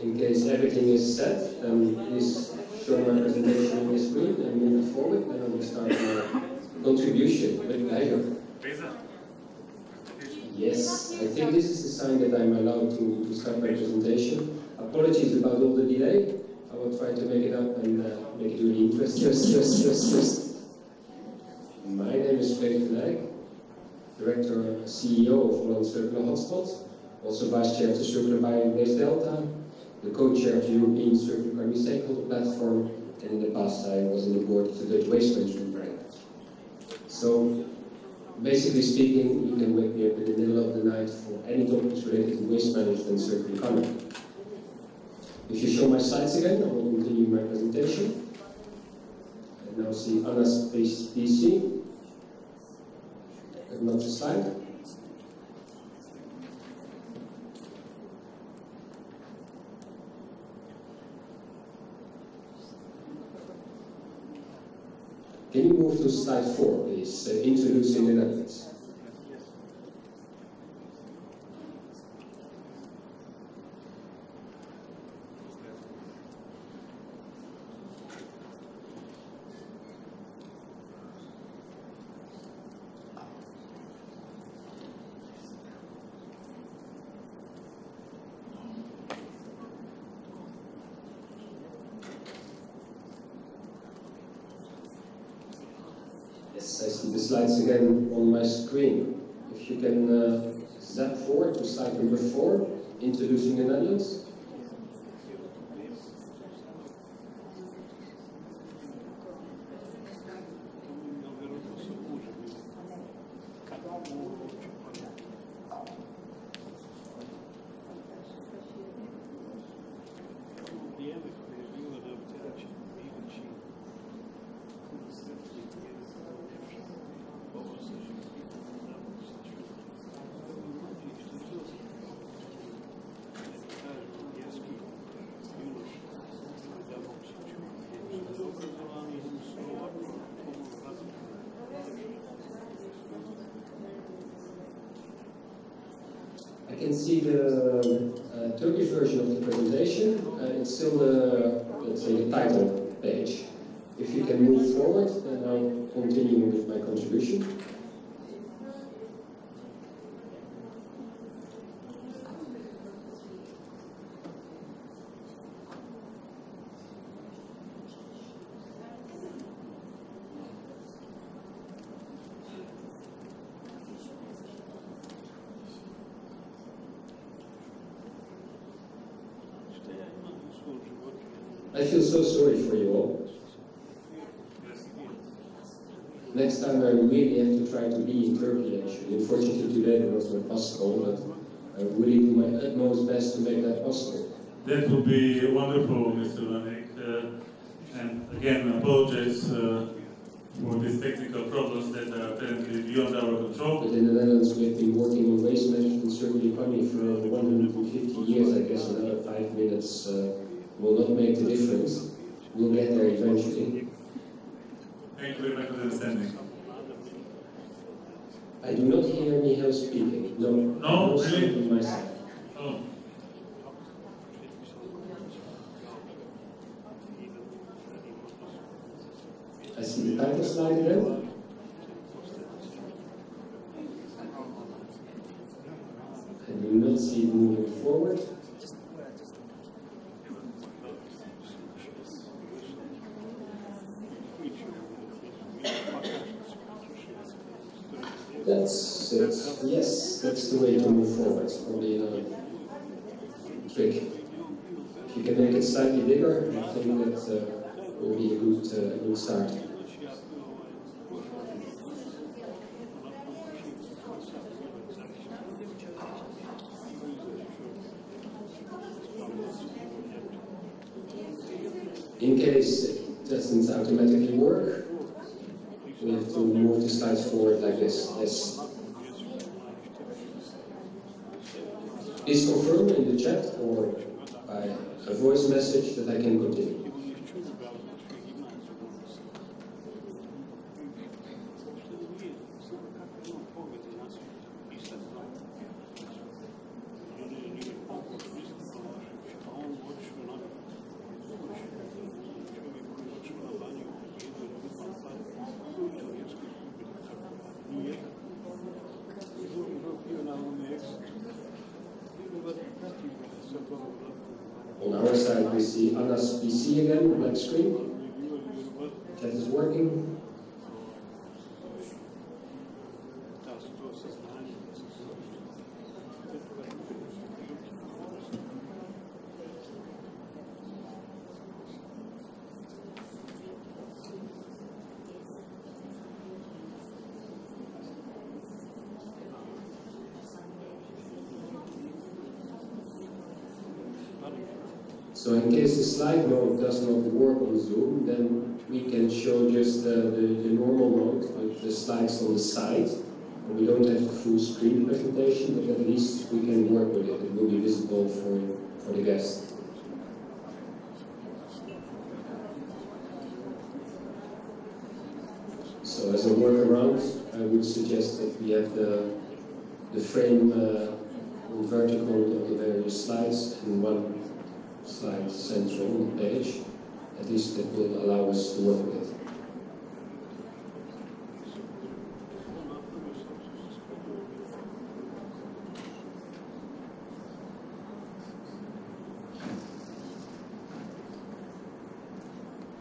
In case everything is set, please show my presentation on the screen and move it forward, and I will start my contribution with pleasure. Yes, I think this is the sign that I'm allowed to start my presentation. Apologies about all the delay. I will try to make it up and make it really interesting. My name is Freek van Eijk, Director and CEO of Holland Circular Hotspot, also Vice Chair of the Circular Bio-Based Delta, the co-chair of the European Circular Economy Stakeholder Platform, and in the past I was on the board of the Dutch Waste Management Brand. So, basically speaking, you can wake me up in the middle of the night for any topics related to waste management and circular economy. If you show my slides again, I will continue my presentation. And now see Anna's PC. Not the slide. Can you move to slide 4, please? Introducing the Netherlands. Yes, I see the slides again on my screen. If you can zap forward to slide number 4, introducing the Netherlands. I can see the Turkish version of the presentation. It's still the, let's say, the title page. If you can move forward, then I'll continue with my contribution. I feel so sorry for you all. Next time I really have to try to be in Turkey actually. Unfortunately today that was not possible, but I will really do my utmost best to make that possible. That would be wonderful, Mr. Van Eijk. And again, apologies for these technical problems that are apparently beyond our control. But in the Netherlands we have been working on waste management and circular economy for over 150 years. I guess another 5 minutes will not make the difference. We'll get there eventually. Thank you very much for the understanding. I do not hear Michael speaking. No, no, really? On my side. Oh. I see the title slide again. I do not see it moving forward. That's it. Yes, that's the way to move forward. It's probably another trick. If you can make it slightly bigger, I think that will be a good start. In case it doesn't automatically work, we have to move the slides forward like this. Yes. Please confirm in the chat or by a voice message that I can continue. On our side, we see Anna's PC again, black screen. Chat is working. So in case the slide mode does not work on Zoom, then we can show just the normal mode with the slides on the side. And we don't have a full screen presentation, but at least we can work with it. It will be visible for the guest. So as a workaround, I would suggest that we have the frame on vertical of the various slides and one slide central on the page. At least that will allow us to work with it.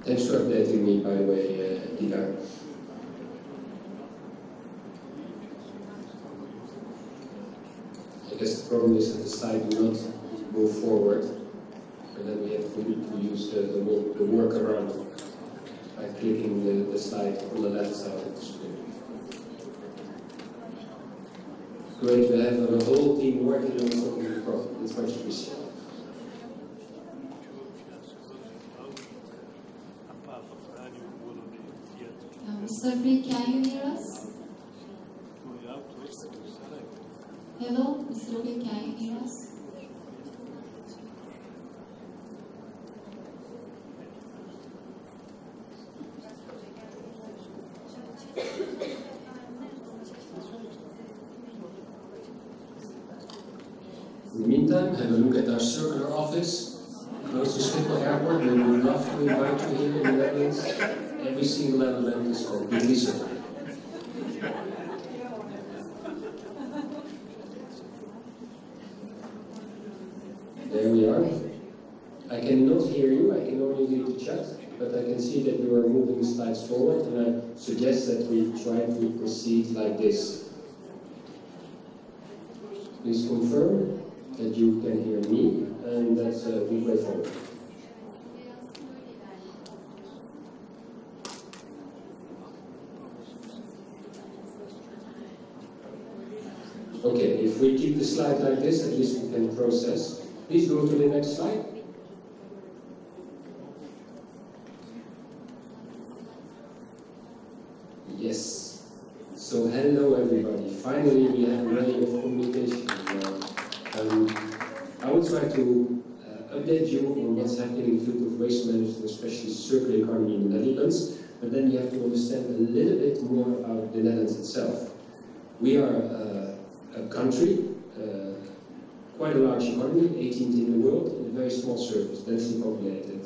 Thanks for updating me, by the way, Dilar. I guess the problem is that the slide will not move forward, and then we have to use the workaround by clicking the slide on the left side of the screen. Great, we have the whole team working on solving the problem. It's much appreciated. Mr. Freek, can you hear us? Hello, Mr. Freek, can you hear us? In the meantime, have a look at our circular office close to Schiphol Airport. We would love to invite you here in the Netherlands. Every single element is completely circular. There we are. I cannot hear you, I can only read the chat, but I can see that you are moving the slides forward, and I suggest that we try to proceed like this. Please confirm that you can hear me, and that we go forward. Okay, if we keep the slide like this, at least we can process. Please go to the next slide. Yes. So hello everybody. Finally we have a way of communication. I will try to update you on what's happening in the field of waste management, especially circular economy in the Netherlands. But then you have to understand a little bit more about the Netherlands itself. We are a country, quite a large economy, 18th in the world, and a very small surface, densely populated.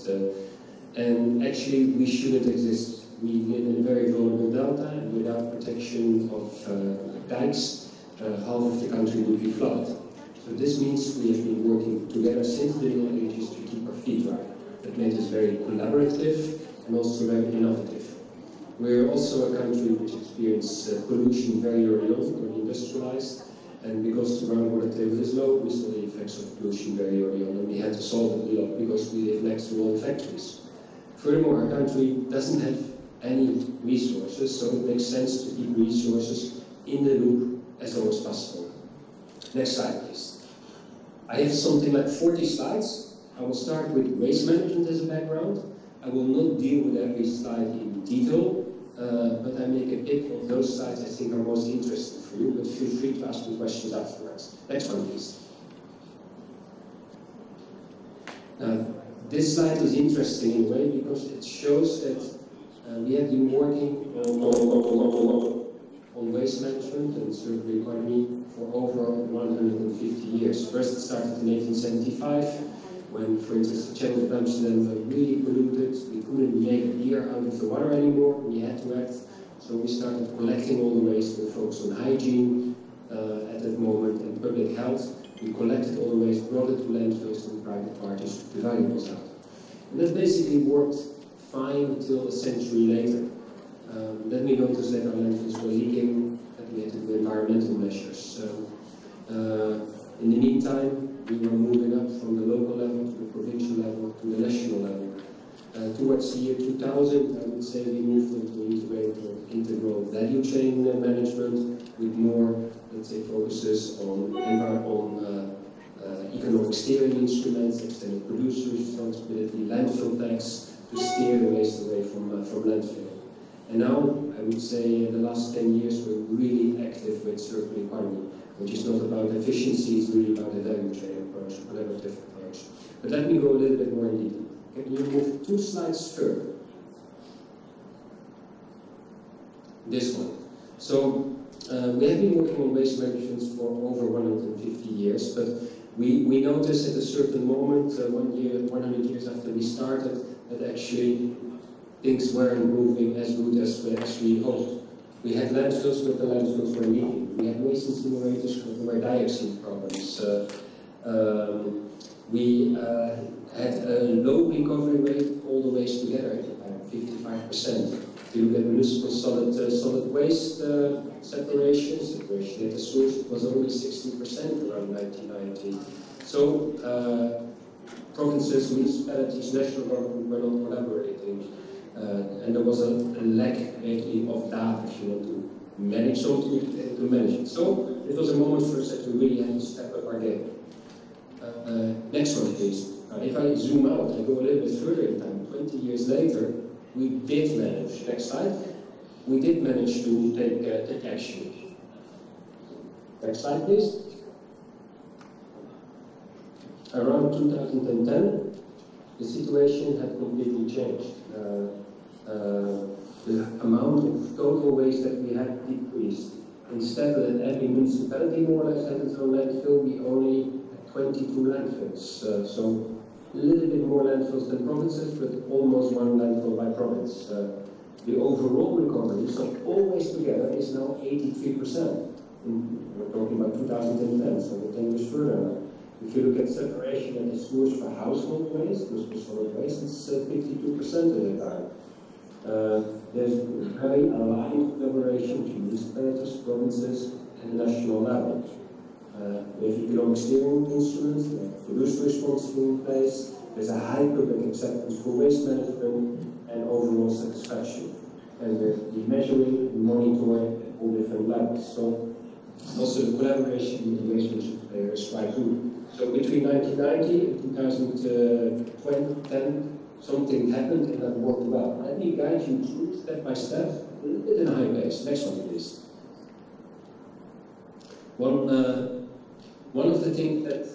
And actually, we shouldn't exist. We live in a very vulnerable delta, and without protection of dikes, half of the country would be flooded. So this means we have been working together since the Middle Ages to keep our feet dry. That made us very collaborative and also very innovative. We're also a country which experienced pollution very early on, when industrialized, and because the groundwater table is low, we saw the effects of pollution very early on, and we had to solve it a lot because we live next to all the factories. Furthermore, our country doesn't have any resources, so it makes sense to keep resources in the loop as long as possible. Next slide, please. I have something like 40 slides. I will start with waste management as a background. I will not deal with every slide in detail, but I make a pick of those slides I think are most interesting for you, but feel free to ask me questions afterwards. Next one, please. Now, this slide is interesting in a way because it shows that we have been working on waste management and circular economy for over 150 years. First it started in 1875, when, for instance, the channel of Amsterdam were really polluted. We couldn't make beer out of the water anymore. We had to act. So we started collecting all the waste. We focused on hygiene at that moment and public health. We collected all the waste, brought it to landfills, and private parties took the valuables out. And that basically worked fine until a century later. Then we noticed that our landfills were leaking, that we had to do environmental measures. In the meantime, we were moving up from the local level to the provincial level to the national level. Towards the year 2000, I would say we moved into integral value chain management with more, let's say, focuses on economic steering instruments, extended producer responsibility, landfill tax, to steer the waste away from landfill. And now, I would say in the last 10 years, we're really active with circular economy, which is not about efficiency, it's really about a value chain approach, a collaborative approach. But let me go a little bit more in detail. Can you move 2 slides further? This one. So, we have been working on waste management for over 150 years, but we noticed at a certain moment, 100 years after we started, that actually things weren't moving as good as we hoped. We had landfills, but the landfills were leaking. We had waste incinerators, but there were dioxin problems. We had a low recovery rate all the waste together, at 55%. If you look at municipal solid waste separation at the source, it was only 16% around 1990. So provinces, municipalities, national government were not collaborating. And there was a lack actually of data if you want to manage something to manage it. So it was a moment for us that we really had to step up our game. Next one, please. If I zoom out, I go a little bit further in time, 20 years later, we did manage. Next slide. We did manage to take action. Next slide, please. Around 2010, the situation had completely changed. The amount of total waste that we had decreased. Instead that every municipality more or less had its own landfill, we only had 22 landfills. So a little bit more landfills than provinces, but almost one landfill by province. The overall recovery, so all waste together, is now 83%. We're talking about 2010, so we're 10 years further now. If you look at separation at the source for household waste, municipal solid waste, it's 52% of the time. There's very aligned collaboration between municipalities, provinces, and the national level. We have economic steering instruments, we have producer responsibility in place, there's a high public acceptance for waste management, and overall satisfaction. And we're measuring and monitoring at all different levels. So also the collaboration with the waste management players is quite good. So between 1990 and 2010, something happened and that worked well. Let me guide you through step by step, a little bit in a high pace. Next one, please. One of the things that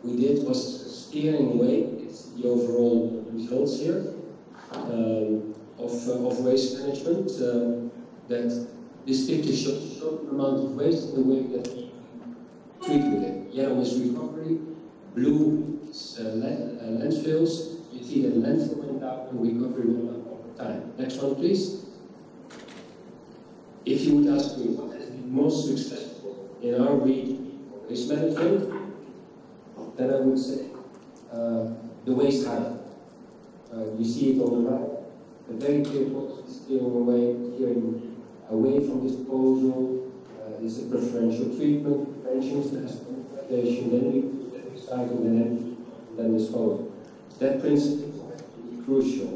we did was steering away. It's the overall results here of waste management. That this picture shows the amount of waste and the way that we treat with it. Yellow is recovery, blue is landfills. You see that landfill went down and recovery went up over time. Next one, please. If you would ask me what has been most successful in our region for waste management, then I would say the waste hierarchy. You see it on the right. A very clear policy steering away from disposal. There's a preferential treatment, prevention, transportation, then recycling, then disposal. That principle is crucial.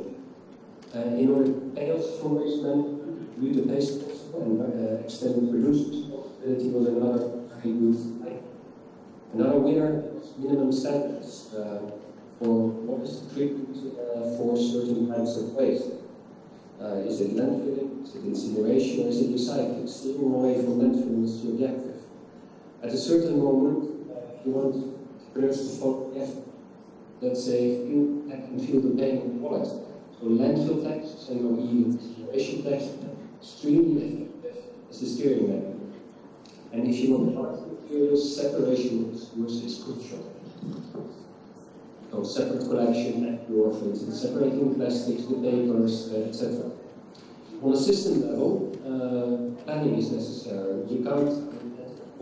In order to pay us for waste management, due to base principle and extended producer responsibility was another very good thing. Another winner is minimum standards for what is the treatment for certain types of waste. Is it landfilling, is it incineration, or is it recycling? Steering away from landfilling is the objective. At a certain moment, if you want entrepreneurs to follow the effort, let's say, feel the pain in the wallet. So landfill taxes and or even incineration taxes extremely effective as the steering mechanism. And if you want hard materials, separation of the source is crucial. So separate collection at your, for instance, separating plastics, the papers, etc. On a system level, planning is necessary. You can't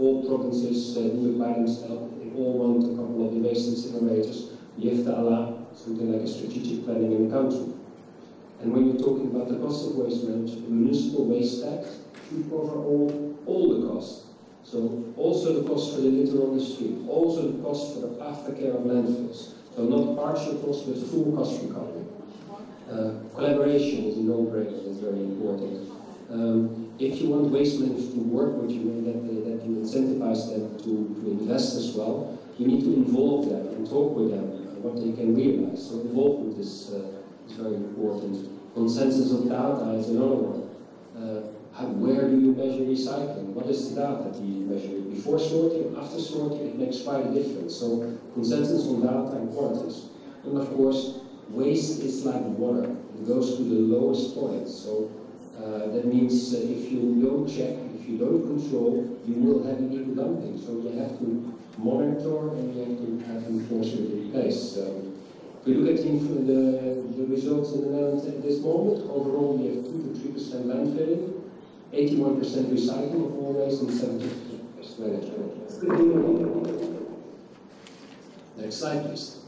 all provinces do it by themselves. They all want a couple of the waste incinerators. You have to allow something like a strategic planning in the country. And when you're talking about the cost of waste management, the municipal waste tax should cover all the costs. So also the cost for the litter on the street, also the cost for the aftercare of landfills. So not partial cost, but full cost recovery. Collaboration is a no-brainer, it's very important. If you want waste managers to work with you and that you incentivize them to invest as well, you need to involve them and talk with them what they can realize. So involvement is very important. Consensus of data is another one. Where do you measure recycling? What is the data? Do you measure it before sorting, after sorting? It makes quite a difference. So consensus on data and quantities. And of course, waste is like water. It goes to the lowest point. So that means if you don't check, if you don't control, you will have illegal dumping. So you have to monitor and you have to have enforcement in place. If we look at the results in the Netherlands at this moment, overall we have 2 to 3% landfilling, 81% recycling of all waste, and 70% waste management. Next slide, please.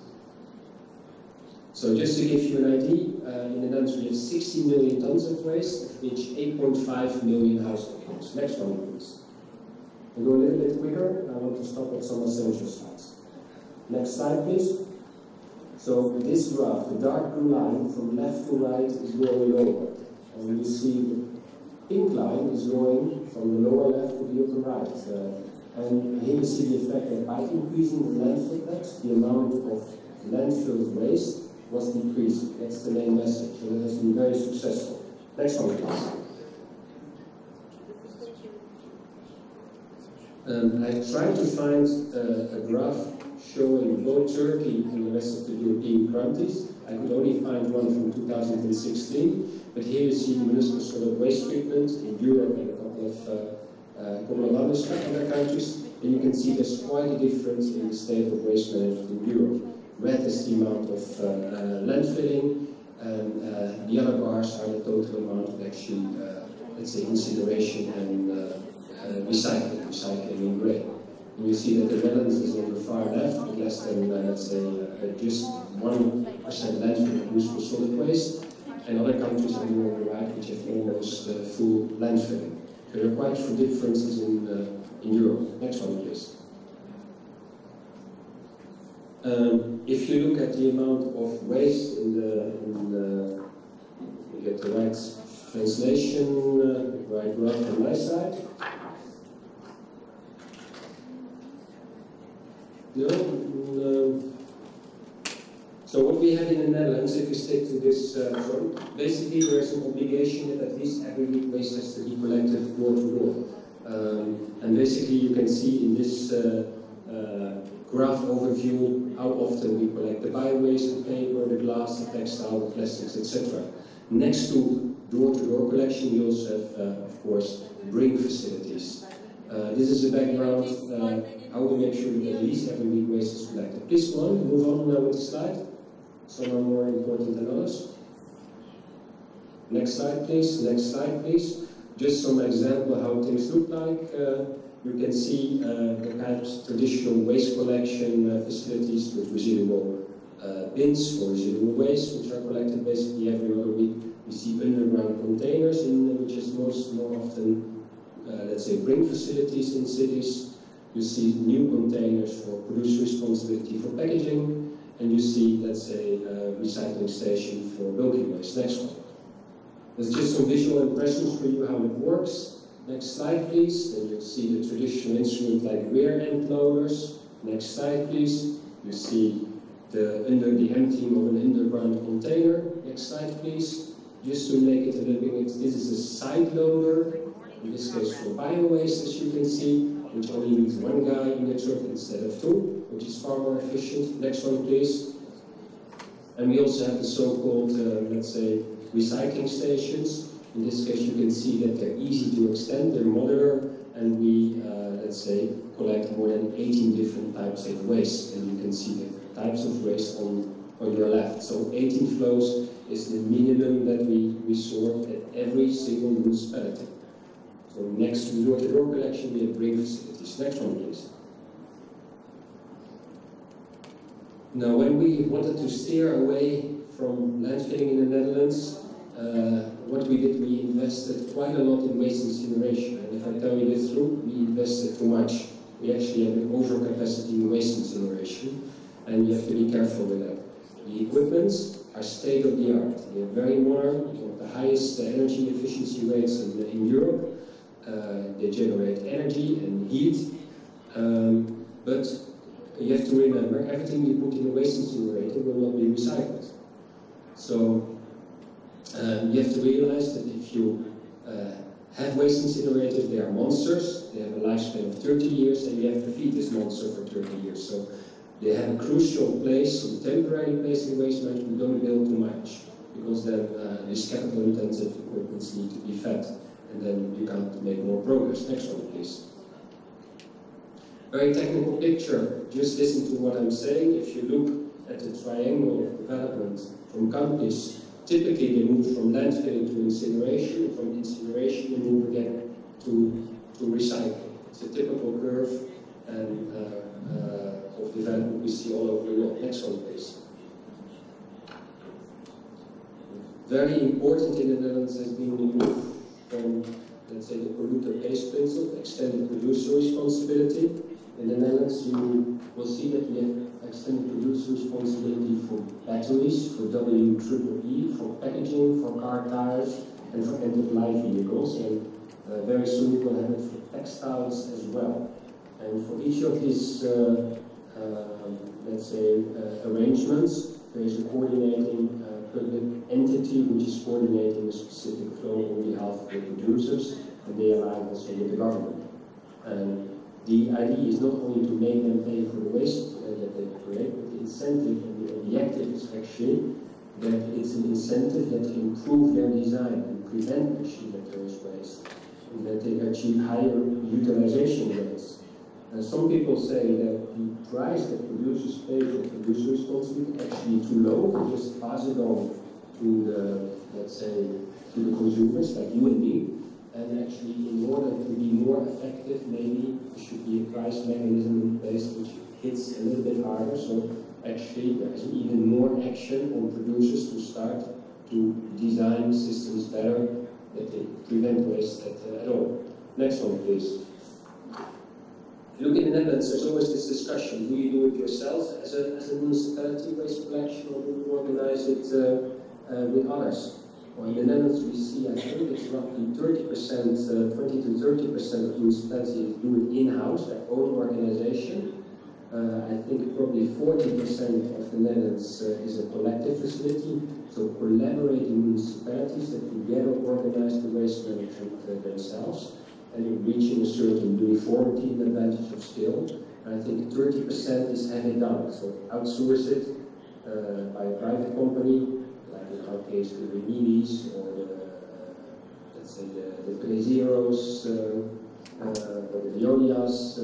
So just to give you an idea, in the Netherlands we have 60 million tons of waste, of which 8.5 million household use. Next one, please. We'll go a little bit quicker. I want to stop at some essential slides. Next slide, please. So this graph, the dark blue line from left to right is going lower. And you see the pink line is going from the lower left to the upper right. And here you see the effect that by increasing the landfill tax, the amount of landfill waste was decreasing. That's the main message. So it has been very successful. Next one, please. I tried to find a graph showing both Turkey and the rest of the European countries. I could only find one from 2016, but here you see municipal solid waste treatment in Europe and a couple of other countries, and you can see there's quite a difference in the state of waste management in Europe. Red is the amount of landfilling, and the other bars are the total amount of actually, let's say, incineration and recycling in gray. And you see that the Netherlands is on the far left, with less than, let's say, just 1% landfill of useful solid waste, and other countries on the right which have almost full landfilling. So there are quite a few differences in Europe. Next one, please. If you look at the amount of waste you get the right translation, right graph on my side. No. So what we have in the Netherlands, if we stick to this basically there is an obligation that at least every week waste has to be collected door to door. And basically you can see in this graph overview how often we collect the bio-waste, the paper, the glass, the textile, the plastics, etc. Next to door-to-door collection, we also have, of course, bring facilities. This is a background how we make sure that at least every week waste is collected. Please move on now with the slide. Some are more important than others. Next slide, please. Next slide, please. Just some example how things look like. You can see the kind of traditional waste collection facilities with residual bins for residual waste, which are collected basically every other week. We see underground containers, which is more often, let's say, bring facilities in cities. You see new containers for producer responsibility for packaging, and you see, let's say, a recycling station for bulky waste. Next one. There's just some visual impressions for you how it works. Next slide, please. Then you'll see the traditional instrument like rear end loaders. Next slide, please. You see the emptying of an underground container. Next slide, please. Just to make it a little bit, this is a side loader, in this case for bio-waste, as you can see, which only needs one guy in the truck instead of two, which is far more efficient. Next one, please. And we also have the so-called, let's say, recycling stations. In this case, you can see that they're easy to extend, they're modular, and we, let's say, collect more than 18 different types of waste. And you can see the types of waste on your left. So 18 flows is the minimum that we sort at every single municipality. So next to door-to-door collection, we have bring facilities. Next one, please. Now, when we wanted to steer away from landfilling in the Netherlands, what we did, we invested quite a lot in waste incineration. And if I tell you this through, we invested too much. We actually have an overcapacity in waste incineration, and you have to be careful with that. The equipments are state-of-the-art. They are very modern, one of the highest energy efficiency rates in Europe. They generate energy and heat, but you have to remember, everything you put in a waste incinerator will not be recycled. So you have to realize that if you have waste incinerators, they are monsters. They have a lifespan of 30 years, and you have to feed this monster for 30 years. So they have a crucial place, a temporary place in waste management. Don't build too much, because then these capital-intensive equipments need to be fed, and then you can't make more progress. Next one, please. Very technical picture. Just listen to what I'm saying. If you look at the triangle of development from countries, typically they move from landfilling to incineration. From incineration, they move again to recycling. It's a typical curve and of development we see all over the world. Next one, please. Very important in the Netherlands has been the move from, let's say, the polluter pays principle, extended producer responsibility. In the Netherlands, you will see that we have extended producer responsibility for batteries, for WEEE, for packaging, for car tires, and for end-of-life vehicles. And very soon we will have it for textiles as well. And for each of these, let's say, arrangements, there is a coordinating public entity which is coordinating a specific flow on behalf of the producers, and they align also with the government. And the idea is not only to make them pay for the waste that they create, but the incentive and the objective is actually that it's an incentive that improve their design and prevent actually that there is waste, and that they achieve higher utilization rates. Some people say that the price that producers pay for producer responsibility is actually too low. They just pass it on to the, let's say, to the consumers like you and me. And actually, in order to be more effective, maybe there should be a price mechanism in place which hits a little bit harder. So actually, there's even more action on producers to start to design systems better that they prevent waste at all. Next one, please. If you look in the Netherlands, there's always this discussion: do you do it yourself as a municipality, waste collection, or do you organize it with others? Well, in the Netherlands, we see, I think it's roughly 30%, 20 to 30% of municipalities do it in-house, their own organization. I think probably 40% of the Netherlands is a collective facility, so collaborating municipalities that together organize the waste management themselves, and reaching a certain uniformity and advantage of scale. And I think 30% is handed down, so outsource it by a private company, like in our case the Remedies or the, let's say the Prezeros or the Veolia's,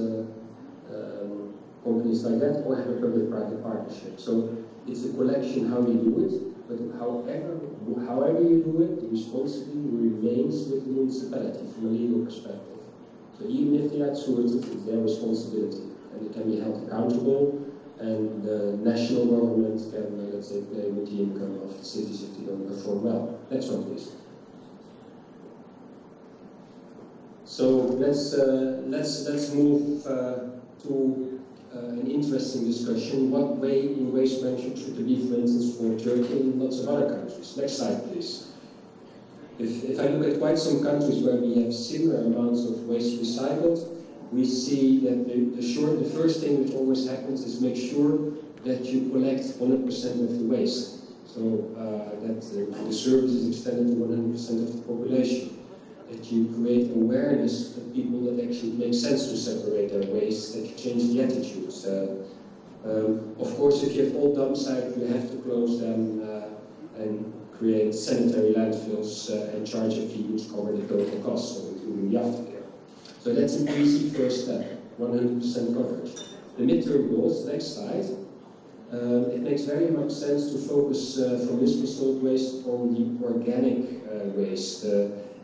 companies like that, or have a public-private partnership. So it's a collection how you do it, but however you do it, the responsibility remains with the municipality from a legal perspective. So even if they outsource it, it's their responsibility, and it can be held accountable, and the national government can, let's say, play with the income of the cities if they don't perform well. Next one, please. So let's move to an interesting discussion. What way in waste management should there be, for instance, for Turkey and lots of other countries? Next slide, please. If I look at quite some countries where we have similar amounts of waste recycled, we see that the first thing which always happens is make sure that you collect 100% of the waste. So that the service is extended to 100% of the population. That you create awareness of people that actually it makes sense to separate their waste, that you change the attitudes. Of course, if you have all dump sites, you have to close them and create sanitary landfills and charge a fee which cover the total cost, so including the aftercare. So that's an easy first step, 100% coverage. The midterm goals, next slide. It makes very much sense to focus for municipal solid waste on the organic waste.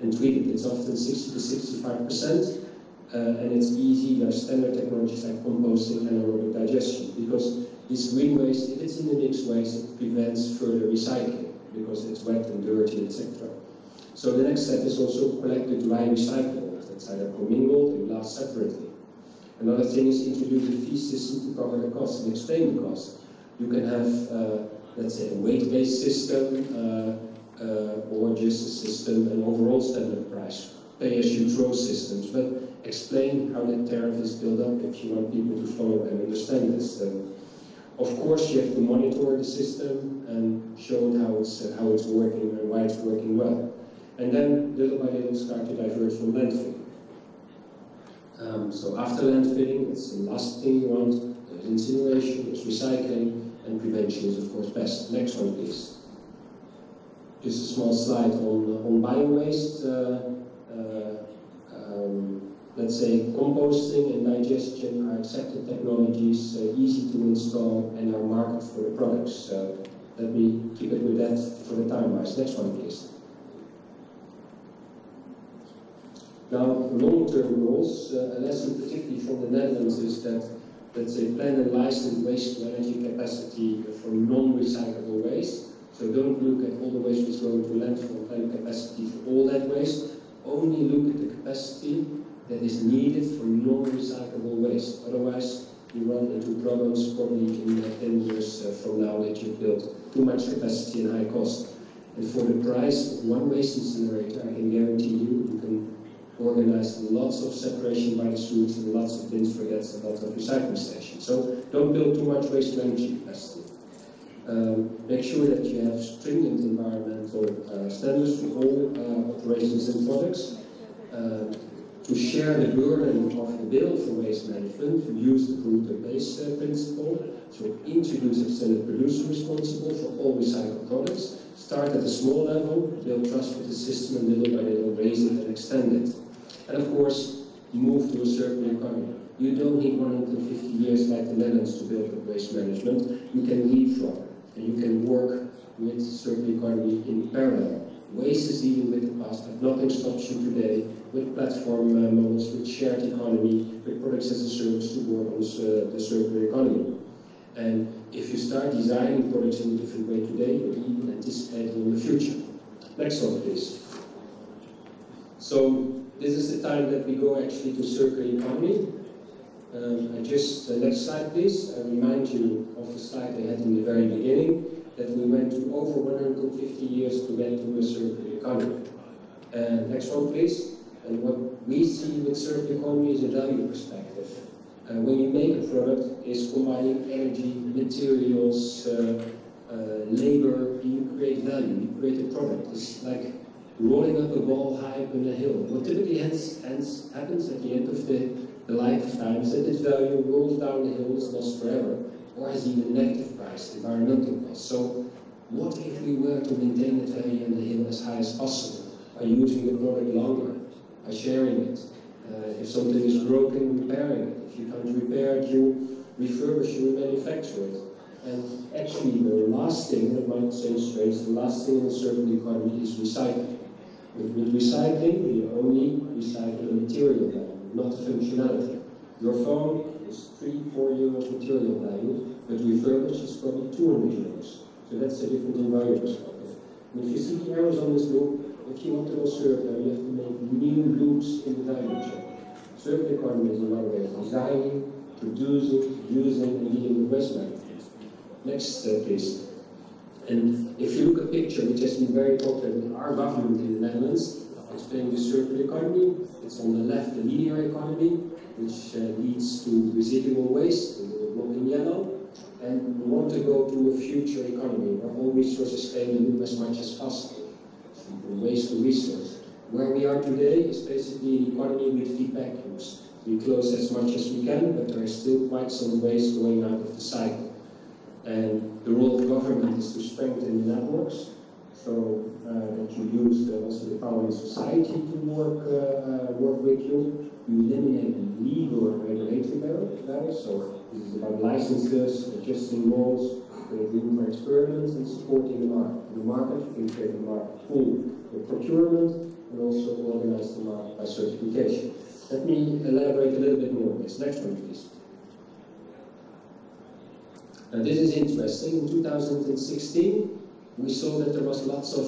and treat it. It's often 60 to 65%, and it's easy. There are standard technologies like composting and aerobic digestion, because this green waste, if it's in the mixed waste, it prevents further recycling, because it's wet and dirty, etc. So the next step is also collect the dry recyclables. That's either commingled or glass separately. Another thing is introduce a fee system to cover the cost and explain the cost. You can have, let's say, a weight-based system, or just a system, an overall standard price, pay-as-you-throw systems, but explain how that tariff is built up if you want people to follow and understand this. Of course, you have to monitor the system and show how it's working and why it's working well. And then, little by little, start to diverge from landfilling. So after landfilling, it's the last thing you want. There's incineration, there's recycling, and prevention is, of course, best. Next one, please. Just a small slide on bio-waste. Let's say composting and digestion are accepted technologies, easy to install, and are marketed for the products. Let me keep it with that for the time-wise. Next one, please. Now, long-term goals, a lesson particularly from the Netherlands is that, let's say, plan and license waste-to-energy capacity for non-recyclable waste. So don't look at all the waste which is going to landfill, plan capacity for all that waste. Only look at the capacity that is needed for non-recyclable waste. Otherwise, you run into problems probably in 10 years from now that you've built too much capacity and high cost. And for the price of one waste incinerator, I can guarantee you can organize lots of separation by the sewage and lots of bins for that and lots of recycling stations. So don't build too much waste to energy capacity. Make sure that you have stringent environmental standards for all operations and products. To share the burden of the bill for waste management, use the polluter-pays principle. So introduce extended producer responsible for all recycled products. Start at a small level, build trust with the system, and little by little raise it and extend it. And of course, move to a circular economy. You don't need 150 years like the Netherlands to build up waste management. You can leapfrog, and you can work with circular economy in parallel. Waste is dealing with the past, but nothing stops you today with platform models, with shared economy, with products as a service to work on the circular economy. And if you start designing products in a different way today, you're even anticipating in the future. Next one, please. So this is the time that we go actually to circular economy. Next slide, please. I remind you of the slide I had in the very beginning, that we went to over 150 years to get to a circular economy. Next one, please. And what we see with circular economy is a value perspective. When you make a product, is combining energy, materials, labor, you create value, you create a product. It's like rolling up a ball high up in a hill. What typically happens at the end of the lifetime is that its value rolls down the hill, is lost forever, or has even negative price, environmental cost. So what if we were to maintain that value in the hill as high as possible by using the product longer, by sharing it? If something is broken, repairing it. If you can't repair it, you refurbish, you remanufacture it. And actually the last thing, that might seem strange, the last thing in the circular economy is recycling. With recycling, we only recycle the material value, not the functionality. Your phone is 3-4 euros material value, but refurbished is probably 200 euros. So that's a different value perspective. And if you see the arrows on this loop, if you want to go circular, you have to make new loops in the value chain. Circular economy is another way of designing, producing, using, and dealing with waste management. Next, please. And if you look at a picture which has been very popular with our government in the Netherlands, explaining the circular economy, it's on the left the linear economy, which leads to residual waste, the little block in yellow. And we want to go to a future economy where all resources can be moved as much as possible. From waste to resource. Where we are today is basically an economy with feedback loops. We close as much as we can, but there is still quite some waste going out of the cycle. And the role of government is to strengthen the networks, so that you use also the power in society to work with you. You eliminate legal and regulatory barriers, so this is about licenses, adjusting rules, creating room for experiments, and supporting the market. In the market, you can create a market pull with procurement, and also organize the market by certification. Let me elaborate a little bit more on this. Next one, please. Now, this is interesting. In 2016, we saw that there was lots of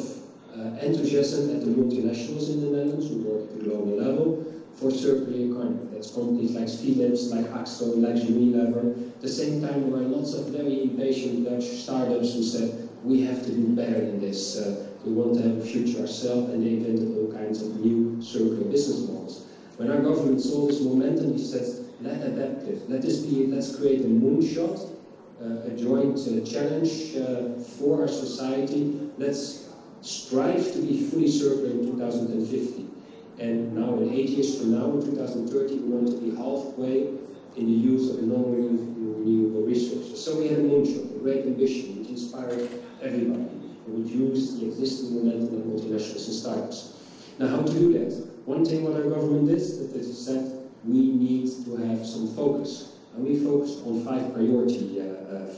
enthusiasm at the multinationals in the Netherlands who work at the global level for circular economy. That's companies like Philips, like Axo, like Unilever. At the same time, there were lots of very impatient Dutch startups who said, we have to do better than this. We want to have a future ourselves, and they invented all kinds of new circular business models. When our government saw this momentum, he said, let's adapt it. Let's create a moonshot, a joint challenge for our society. Let's strive to be fully circular in 2050. And now, in 8 years from now, in 2030, we want to be halfway in the use of non-renewable resources. So we had a moonshot, a great ambition, which inspired everybody, and would use the existing momentum of multinationals and startups. Now, how to do that? One thing what our government did, that they said, we need to have some focus. And we focused on 5 priority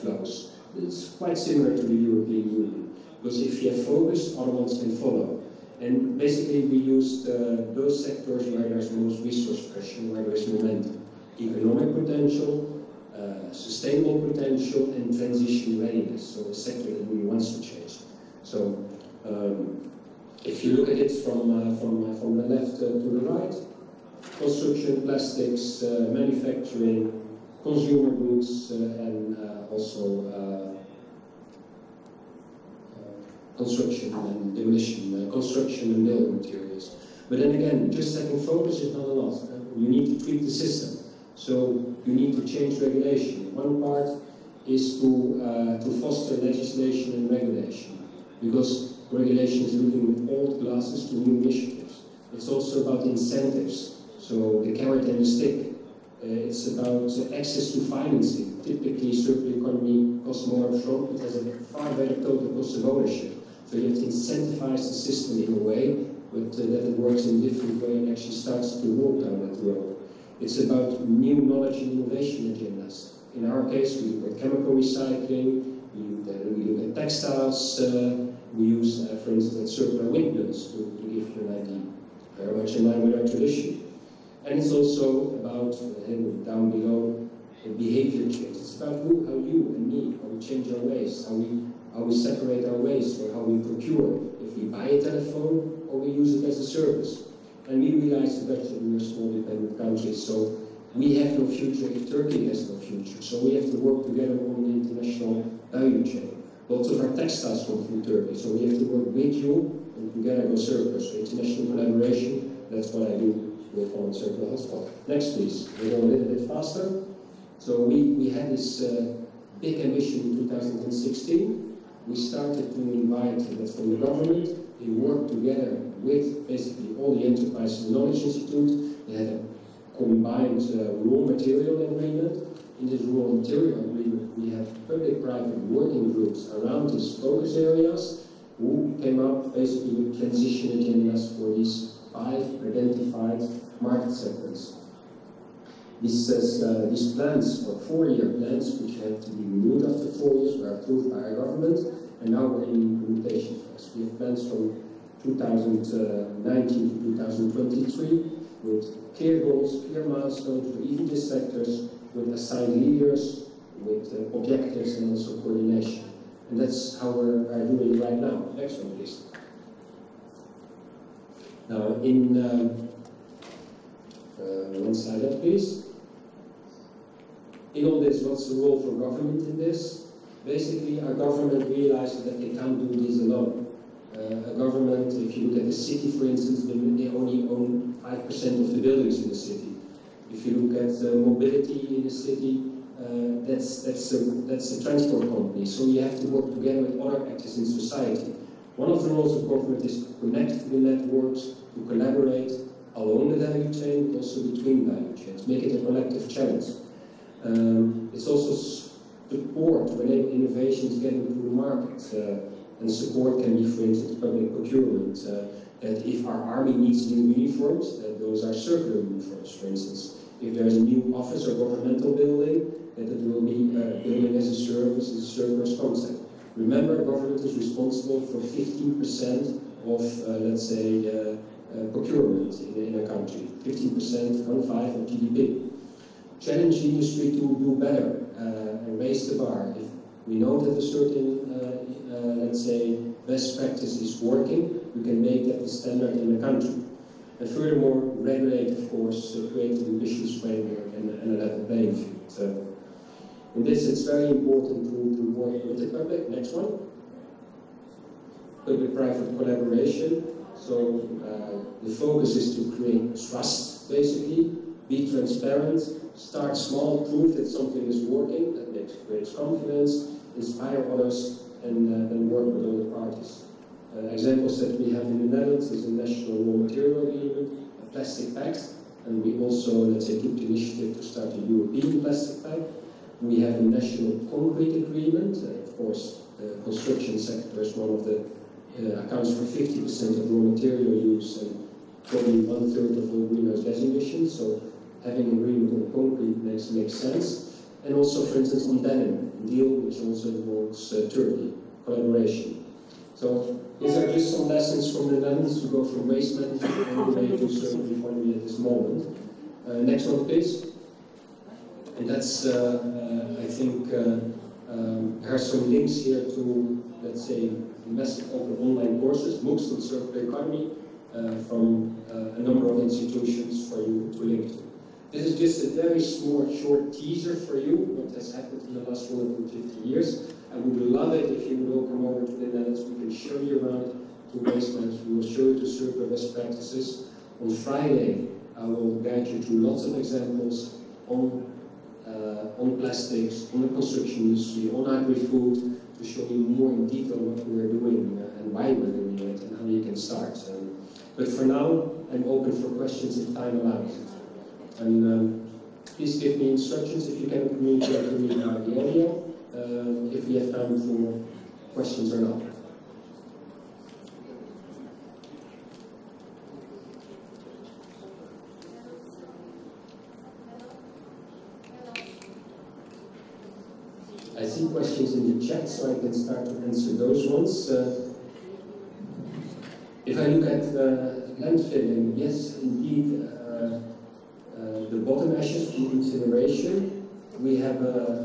flows. It's quite similar to the European Union, because if you have focus, other ones can follow. And basically we used those sectors where there's the most resource pressure, where there is momentum. Economic potential, sustainable potential, and transition readiness, so a sector that really wants to change. So if you look at it from the left to the right, construction, plastics, manufacturing, consumer goods, and also construction and demolition, construction and building materials. But then again, just having focus is not enough. You need to tweak the system. So you need to change regulation. One part is to foster legislation and regulation, because regulation is looking with old glasses to new initiatives. It's also about incentives, so the carrot and the stick. It's about access to financing. Typically, circular economy costs more upfront, but has a far better total cost of ownership. So you have to incentivize the system in a way, but that it works in a different way and actually starts to walk down that road. It's about new knowledge and innovation agendas. In our case, we look at chemical recycling, we look at textiles, we use, for instance, circular windmills to give you an idea. Very much in line with our tradition. And it's also about, down below, behavior change. It's about how you and me, how we change our ways, how we separate our waste, or how we procure. If we buy a telephone, or we use it as a service. And we realize that we are small dependent countries, so we have no future if Turkey has no future. So we have to work together on the international value chain. Lots of our textiles come from Turkey, so we have to work with you and together go circular. So international collaboration, that's what I do with Holland Circular Hotspot. Next, please. We'll go a little bit faster. So we had this big ambition in 2016. We started to invite that from the government. They worked together with basically all the enterprises and knowledge institutes. They had a combined raw material agreement. In this raw material agreement, we have public-private working groups around these focus areas who came up basically with transition agendas for these 5 identified market segments. These plans were 4-year plans, which had to be renewed after 4 years, were approved by our government, and now we're in implementation phase. We have plans from 2019 to 2023 with clear goals, clear milestones for each of these sectors, with assigned leaders, with objectives, and also coordination. And that's how we're doing right now. Next one, please. Now, in one slide up, please. In all this, what's the role for government in this? Basically, our government realizes that they can't do this alone. A government, if you look at the city, for instance, they only own 5% of the buildings in the city. If you look at mobility in the city, that's a transport company. So you have to work together with other actors in society. One of the roles of government is to connect the networks, to collaborate along the value chain, but also between value chains, make it a collective challenge. It's also support to enable innovation to get into the market. And support can be, for instance, public procurement. That if our army needs new uniforms, that those are circular uniforms, for instance. If there's a new office or governmental building, that it will be building as a service, as a service concept. Remember, government is responsible for 15% of, let's say, procurement in a country, 15%, 1.5 of GDP. Challenge the industry to do better and raise the bar. If we know that a certain, let's say, best practice is working, we can make that the standard in the country. And furthermore, regulate, of course, create an ambitious framework and a level playing field. In this, it's very important to work with the public. Next one. Public-private collaboration. So the focus is to create trust, basically. Be transparent. Start small. Prove that something is working. That creates confidence. Inspire others, and work with all the parties. Examples that we have in the Netherlands is a national raw material agreement, a plastic pact, and we also, let's say, took the initiative to start a European plastic pact. We have a national concrete agreement. Of course, the construction sector is one of the accounts for 50% of raw material use and probably 1/3 of all greenhouse gas emissions. So having an agreement on concrete makes sense. And also, for instance, on denim, a deal which also involves Turkey, collaboration. So these are just some lessons from the Netherlands to go from waste management all the way to circular economy at this moment. Next one, please. And that's, I think, there are some links here to, let's say, massive open online courses, MOOCs on circular economy from a number of institutions for you to link to. This is just a very short teaser for you, what has happened in the last 150 years. I would love it if you will come over to the Netherlands. We can show you around to waste management. We will show you to circular best practices. On Friday, I will guide you through lots of examples on plastics, on the construction industry, on agri-food, to show you more in detail what we're doing and why we're doing it and how you can start. But for now, I'm open for questions if time allows. And please give me instructions if you can communicate with me by the audio, if we have time for questions or not. I see questions in the chat, so I can start to answer those ones. If I look at landfilling, yes, indeed, the bottom ashes from incineration, we have,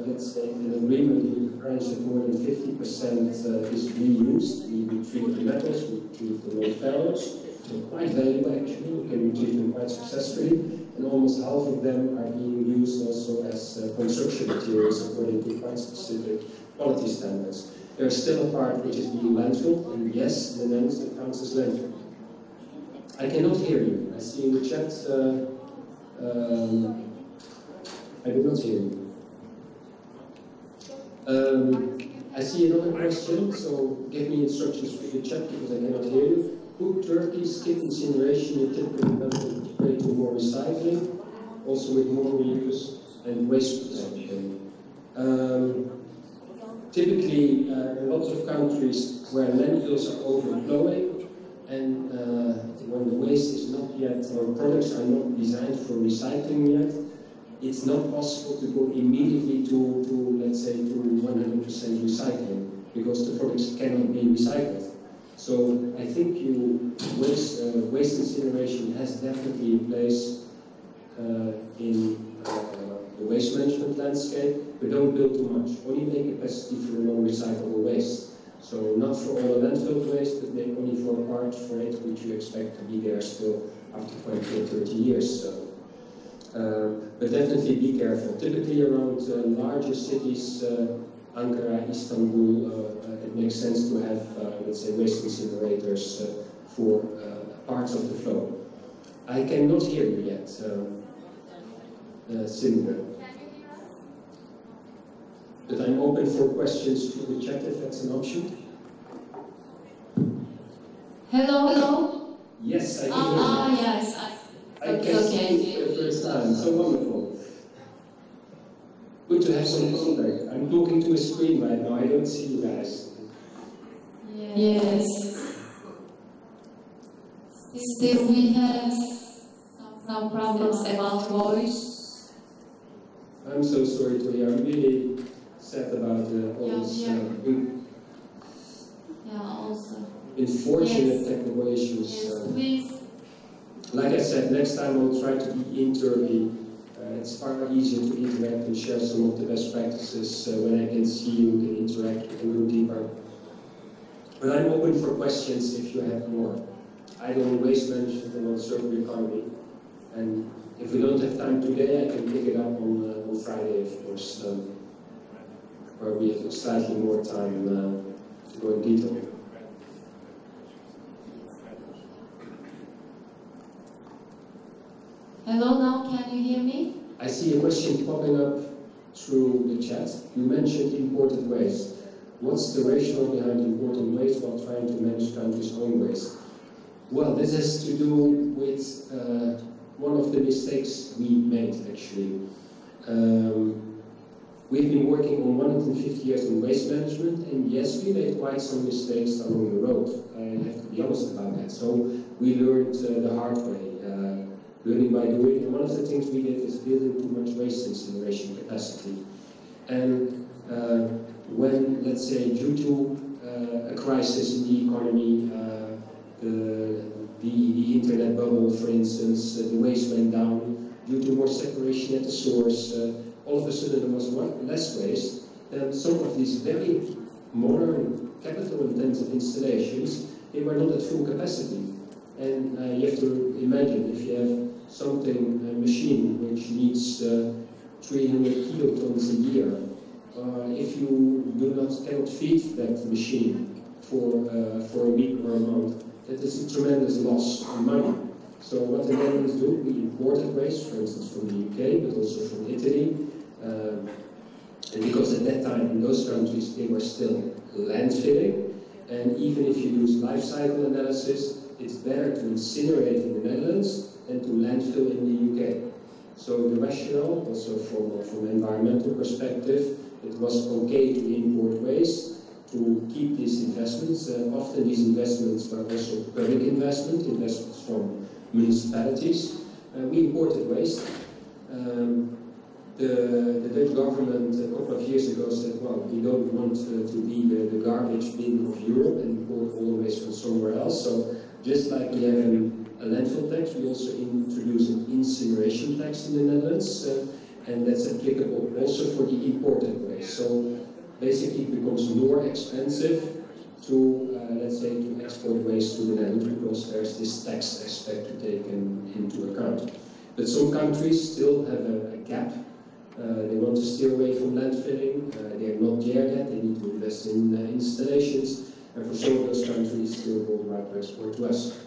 let's say, an agreement with the branch that more than 50% is reused. We retrieve the metals, we retrieve the non-ferrous, so quite valuable actually, we can retrieve them quite successfully, and almost half of them are being used also as construction materials according to quite specific quality standards. There is still a part which is being landfilled, and yes, in the Netherlands it counts as landfill. I cannot hear you. I see in the chat, I do not hear you. I see another question, so give me instructions for the chat because I cannot hear you. Could Turkey skip incineration in typical method to create more recycling, also with more reuse and waste protection? Typically, in lots of countries where landfills are overflowing and when the waste is not yet, or products are not designed for recycling yet, it's not possible to go immediately to let's say, to 100% recycling because the products cannot be recycled. So I think waste incineration has definitely a place in the waste management landscape, but don't build too much. Only make capacity for non-recyclable waste. So not for all the landfill waste, but make only for a part for it, which you expect to be there still after 20 or 30 years. So, but definitely be careful. Typically around larger cities, Ankara, Istanbul, it makes sense to have, let's say, waste incinerators for parts of the flow. I cannot hear you yet, Simone. But I'm open for questions through the chat if that's an option. Hello? Yes, I can hear you. Yes. I can see you for the first time. So wonderful. Good to have some contact. I'm talking to a screen right now. I don't see you guys. Yes. Still, we have some problems about voice. I'm so sorry to hear. I'm really sad about all this Also. unfortunate technical issues. Yes, please Like I said, next time I'll try to be in Turkey. It's far easier to interact and share some of the best practices when I can see you, can interact, and go deeper. But I'm open for questions if you have more. I don't waste management and on circular economy. And if we don't have time today, I can pick it up on Friday, of course, where we have slightly more time to go in detail. Hello, now can you hear me? I see a question popping up through the chat. You mentioned imported waste. What's the rationale behind importing waste while trying to manage countries' own waste? Well, this has to do with one of the mistakes we made, actually. We've been working on 150 years in waste management, and yes, we made quite some mistakes along the road. I have to be honest about that. So we learned the hard way. Learning by doing, and one of the things we did is building too much waste incineration capacity. And when, let's say, due to a crisis in the economy, the internet bubble, for instance, the waste went down, due to more separation at the source, all of a sudden there was less waste, then some of these very modern, capital-intensive installations, they were not at full capacity. And you have to imagine, if you have something, a machine which needs 300 kilotons a year, if you cannot feed that machine for a week or a month, that is a tremendous loss of money. So what the Netherlands do, we imported waste, for instance, from the UK, but also from Italy. And because at that time in those countries they were still landfilling, and even if you use life cycle analysis, it's better to incinerate in the Netherlands than to landfill in the UK. So the rationale, also from an environmental perspective, it was okay to import waste, to keep these investments. Often these investments were also public investments from municipalities. We imported waste. The Dutch government a couple of years ago said, well, we don't want to be the garbage bin of Europe and import all the waste from somewhere else. So just like we have a landfill tax, we also introduce an incineration tax in the Netherlands, and that's applicable also for the imported waste. So basically it becomes more expensive to, let's say, to export waste to the Netherlands because there's this tax aspect to take into account. But some countries still have a gap. They want to steer away from landfilling. They're not there yet. They need to invest in installations. And for some of those countries, still hold the right to export to us.